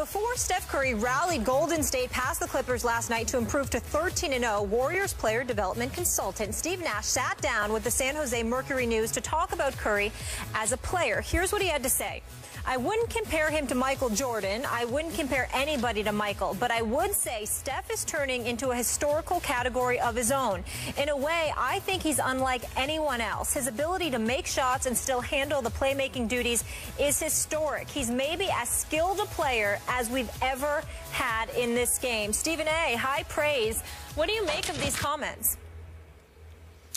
Before Steph Curry rallied Golden State past the Clippers last night to improve to 13-0, Warriors player development consultant Steve Nash sat down with the San Jose Mercury News to talk about Curry as a player. Here's what he had to say. I wouldn't compare him to Michael Jordan. I wouldn't compare anybody to Michael, but I would say Steph is turning into a historical category of his own. In a way, I think he's unlike anyone else. His ability to make shots and still handle the playmaking duties is historic. He's maybe as skilled a player as we've ever had in this game. Stephen A., high praise. What do you make of these comments?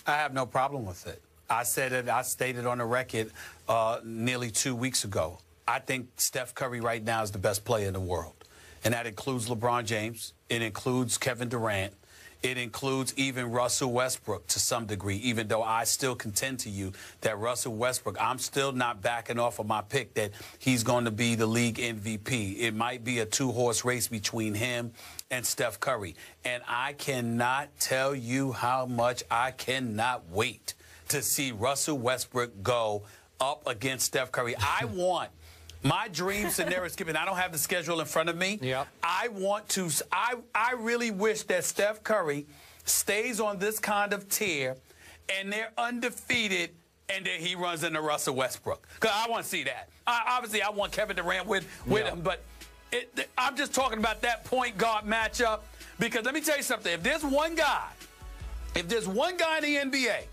I have no problem with it. I said it. I stated on the record nearly 2 weeks ago. I think Steph Curry right now is the best player in the world. And that includes LeBron James. It includes Kevin Durant. It includes even Russell Westbrook to some degree, even though I still contend to you that Russell Westbrook, I'm still not backing off of my pick that he's going to be the league MVP. It might be a two-horse race between him and Steph Curry. And I cannot tell you how much I cannot wait to see Russell Westbrook go up against Steph Curry. I want my dream scenario, Skip, and I don't have the schedule in front of me. Yep. I really wish that Steph Curry stays on this kind of tear and they're undefeated and then he runs into Russell Westbrook. Because I want to see that. Obviously, I want Kevin Durant with him, but I'm just talking about that point guard matchup because let me tell you something. If there's one guy in the NBA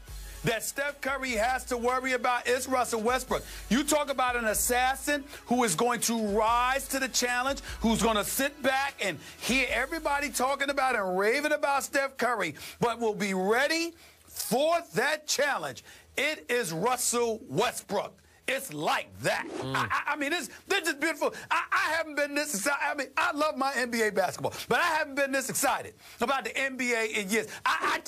that Steph Curry has to worry about, is Russell Westbrook. You talk about an assassin who is going to rise to the challenge, who's going to sit back and hear everybody talking about and raving about Steph Curry, but will be ready for that challenge. It is Russell Westbrook. It's like that. I mean, this is beautiful. I haven't been this excited. I mean, I love my NBA basketball, but I haven't been this excited about the NBA in years. I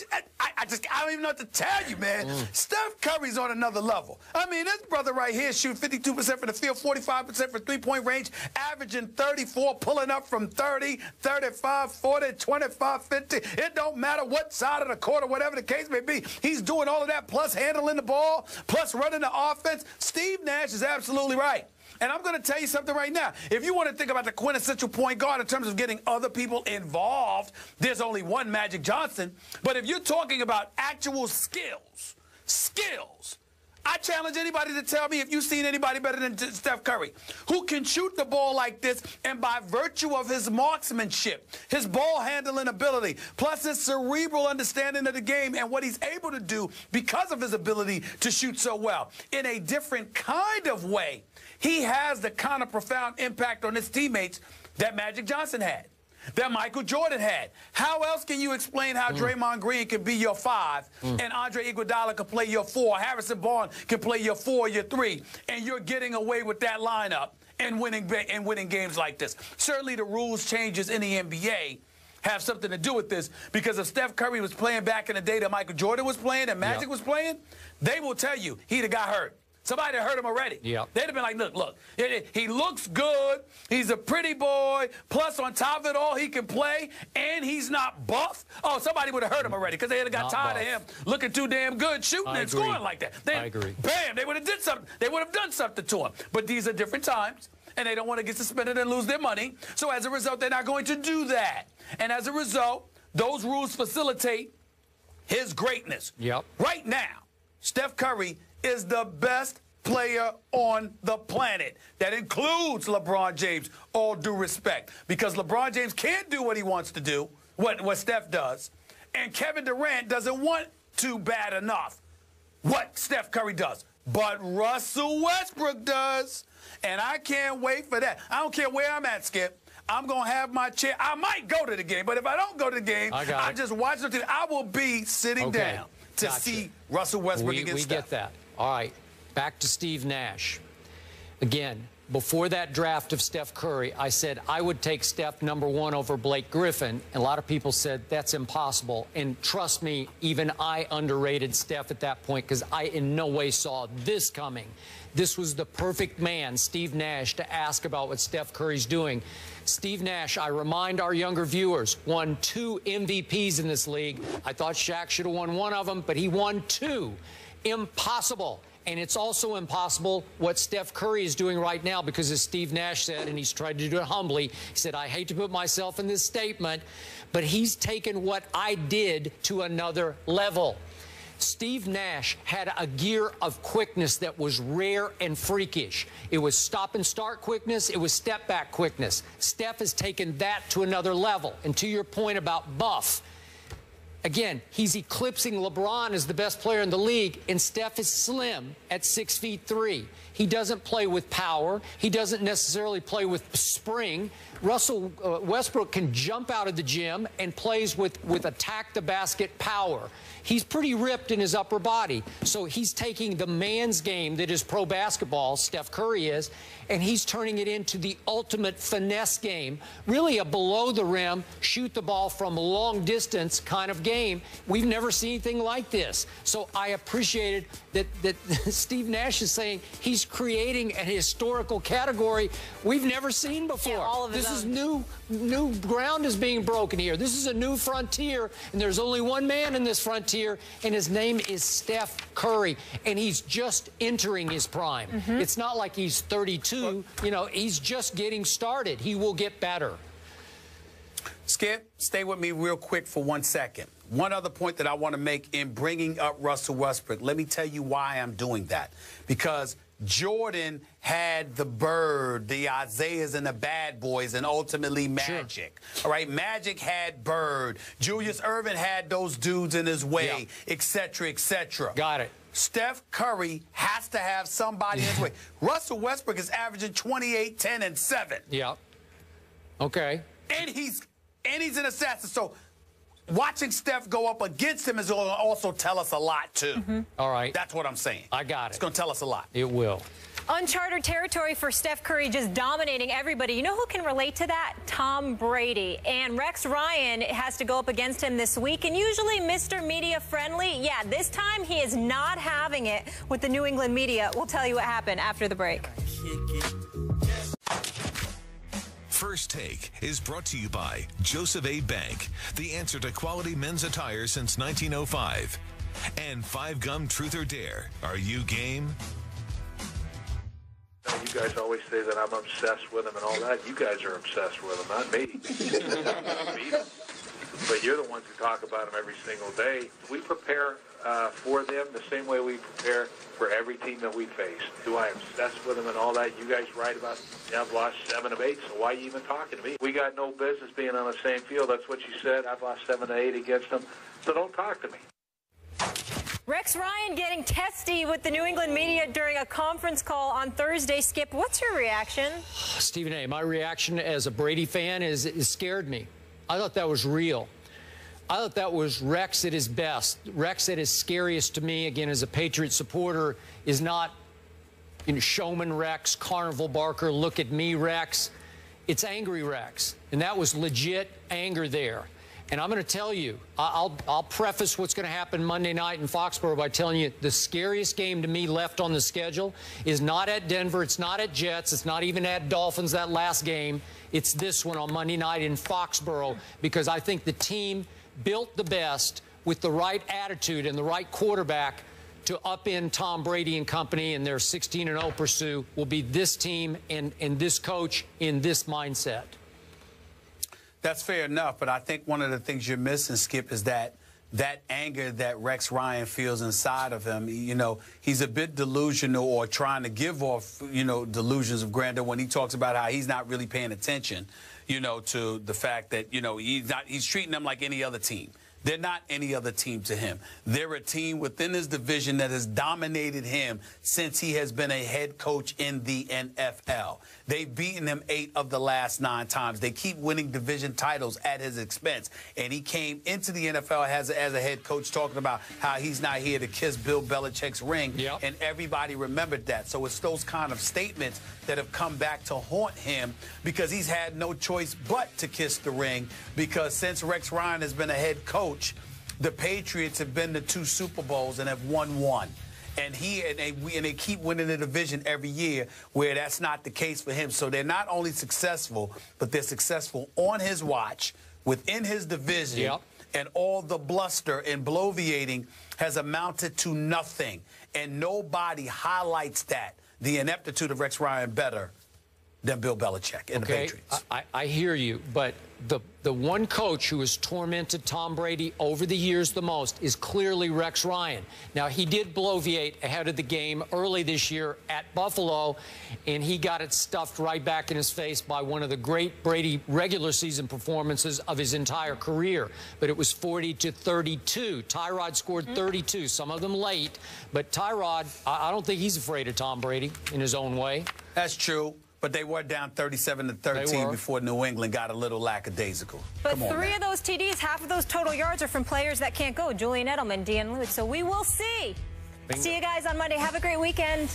don't even know what to tell you, man. Steph Curry's on another level. I mean, this brother right here shoots 52% from the field, 45% from three-point range, averaging 34, pulling up from 30, 35, 40, 25, 50. It don't matter what side of the court or whatever the case may be. He's doing all of that, plus handling the ball, plus running the offense. Steve Nash is absolutely right. And I'm going to tell you something right now. If you want to think about the quintessential point guard in terms of getting other people involved, there's only one Magic Johnson. But if you're talking about actual skills, I challenge anybody to tell me if you've seen anybody better than Steph Curry, who can shoot the ball like this, and by virtue of his marksmanship, his ball handling ability, plus his cerebral understanding of the game and what he's able to do because of his ability to shoot so well in a different kind of way, he has the kind of profound impact on his teammates that Magic Johnson had, that Michael Jordan had. How else can you explain how Draymond Green can be your 5 and Andre Iguodala can play your 4, Harrison Barnes can play your 4, your 3, and you're getting away with that lineup and winning games like this? Certainly the rules changes in the NBA have something to do with this, because if Steph Curry was playing back in the day that Michael Jordan was playing and Magic was playing, they will tell you he'd have got hurt. Somebody hurt him already. They'd have been like, look, he looks good. He's a pretty boy. Plus, on top of it all, he can play, and he's not buff. Oh, somebody would have hurt him already because they would have got tired of him looking too damn good shooting and scoring like that. I agree. Bam, they would have did something. They would have done something to him. But these are different times, and they don't want to get suspended and lose their money. So as a result, they're not going to do that. And as a result, those rules facilitate his greatness. Right now, Steph Curry is the best player on the planet. That includes LeBron James, all due respect, because LeBron James can't do what he wants to do, what Steph does, and Kevin Durant doesn't want to bad enough what Steph Curry does. But Russell Westbrook does, and I can't wait for that. I don't care where I'm at, Skip. I'm going to have my chair. I might go to the game, but if I don't go to the game, I just watch the TV. I will be sitting down to see Russell Westbrook against Steph. We get that. All right, back to Steve Nash. Again, before that draft of Steph Curry, I said I would take Steph #1 over Blake Griffin. And a lot of people said that's impossible. And trust me, even I underrated Steph at that point because I in no way saw this coming. This was the perfect man, Steve Nash, to ask about what Steph Curry's doing. Steve Nash, I remind our younger viewers, won 2 MVPs in this league. I thought Shaq should have won 1 of them, but he won 2. Impossible. And it's also impossible what Steph Curry is doing right now, because as Steve Nash said, and he's tried to do it humbly, he said, I hate to put myself in this statement, but he's taken what I did to another level. Steve Nash had a gear of quickness that was rare and freakish. It was stop and start quickness. It was step back quickness. Steph has taken that to another level. And to your point about buff, again, he's eclipsing LeBron as the best player in the league, and Steph is slim at 6'3". He doesn't play with power. He doesn't necessarily play with spring. Russell Westbrook can jump out of the gym and plays with attack the basket power. He's pretty ripped in his upper body. So he's taking the man's game that is pro basketball, Steph Curry is, and he's turning it into the ultimate finesse game, really a below the rim, shoot the ball from long distance kind of game. We've never seen anything like this. So I appreciated that Steve Nash is saying he's creating a historical category we've never seen before. Yeah, all of his This is new ground is being broken here. This is a new frontier, and there's only one man in this frontier, and his name is Steph Curry, and he's just entering his prime. It's not like he's 32. You know, he's just getting started. He will get better. Skip, stay with me real quick for 1 second. One other point that I want to make in bringing up Russell Westbrook. Let me tell you why I'm doing that. Because Jordan had the Bird, the Isaiahs, and the Bad Boys, and ultimately Magic. Sure. All right, Magic had Bird. Julius Erving had those dudes in his way, et cetera, et cetera. Got it. Steph Curry has to have somebody in his way. Russell Westbrook is averaging 28, 10, and 7. Yeah. Okay. And he's an assassin. So watching Steph go up against him is going to also tell us a lot, too. All right. That's what I'm saying. I got it. It's going to tell us a lot. It will. Uncharted territory for Steph Curry, just dominating everybody. You know who can relate to that? Tom Brady. And Rex Ryan has to go up against him this week. And usually Mr. Media friendly. Yeah, this time he is not having it with the New England media. We'll tell you what happened after the break. First Take is brought to you by Joseph A. Bank, the answer to quality men's attire since 1905. And 5 Gum Truth or Dare. Are you game? You guys always say that I'm obsessed with him and all that. You guys are obsessed with him, not me. But you're the ones who talk about him every single day. We prepare for them the same way we prepare for every team that we face. Do I obsess with them and all that? You guys write about, yeah, I've lost 7 of 8, so why are you even talking to me? We got no business being on the same field. That's what you said. I've lost 7 of 8 against them, so don't talk to me. Rex Ryan getting testy with the New England media during a conference call on Thursday. Skip, what's your reaction? Stephen A., my reaction as a Brady fan is it scared me. I thought that was real. I thought that was Rex at his best. Rex at his scariest to me, again, as a Patriot supporter, is not, you know, showman Rex, carnival barker, look at me Rex. It's angry Rex, and that was legit anger there. And I'm going to tell you, I'll preface what's going to happen Monday night in Foxborough by telling you the scariest game to me left on the schedule is not at Denver, it's not at Jets, it's not even at Dolphins, that last game. It's this one on Monday night in Foxborough, because I think the team built the best with the right attitude and the right quarterback to upend Tom Brady and company, and their 16-0 pursuit will be this team and this coach in this mindset. That's fair enough, but I think one of the things you're missing, Skip, is that anger that Rex Ryan feels inside of him. You know, he's a bit delusional, or trying to give off, you know, delusions of grandeur when he talks about how he's not really paying attention, you know, to the fact that, you know, he's treating them like any other team. They're not any other team to him. They're a team within his division that has dominated him since he has been a head coach in the NFL. They've beaten him 8 of the last 9 times. They keep winning division titles at his expense. And he came into the NFL as a head coach talking about how he's not here to kiss Bill Belichick's ring. Yep. And everybody remembered that. So it's those kind of statements that have come back to haunt him, because he's had no choice but to kiss the ring, because since Rex Ryan has been a head coach, the Patriots have been to 2 Super Bowls and have won 1. And they keep winning the division every year, where that's not the case for him. So they're not only successful, but they're successful on his watch, within his division. Yep. and all the bluster and bloviating has amounted to nothing. And nobody highlights that, the ineptitude of Rex Ryan, better than Bill Belichick and the Patriots. I hear you, but the one coach who has tormented Tom Brady over the years the most is clearly Rex Ryan. Now, he did bloviate ahead of the game early this year at Buffalo, and he got it stuffed right back in his face by one of the great Brady regular season performances of his entire career. But it was 40-32. Tyrod scored 32, some of them late. But Tyrod, I don't think he's afraid of Tom Brady in his own way. That's true. But they were down 37-13 before New England got a little lackadaisical. But three of those TDs, half of those total yards are from players that can't go. Julian Edelman, Dean Lewis. So we will see. Bingo. See you guys on Monday. Have a great weekend.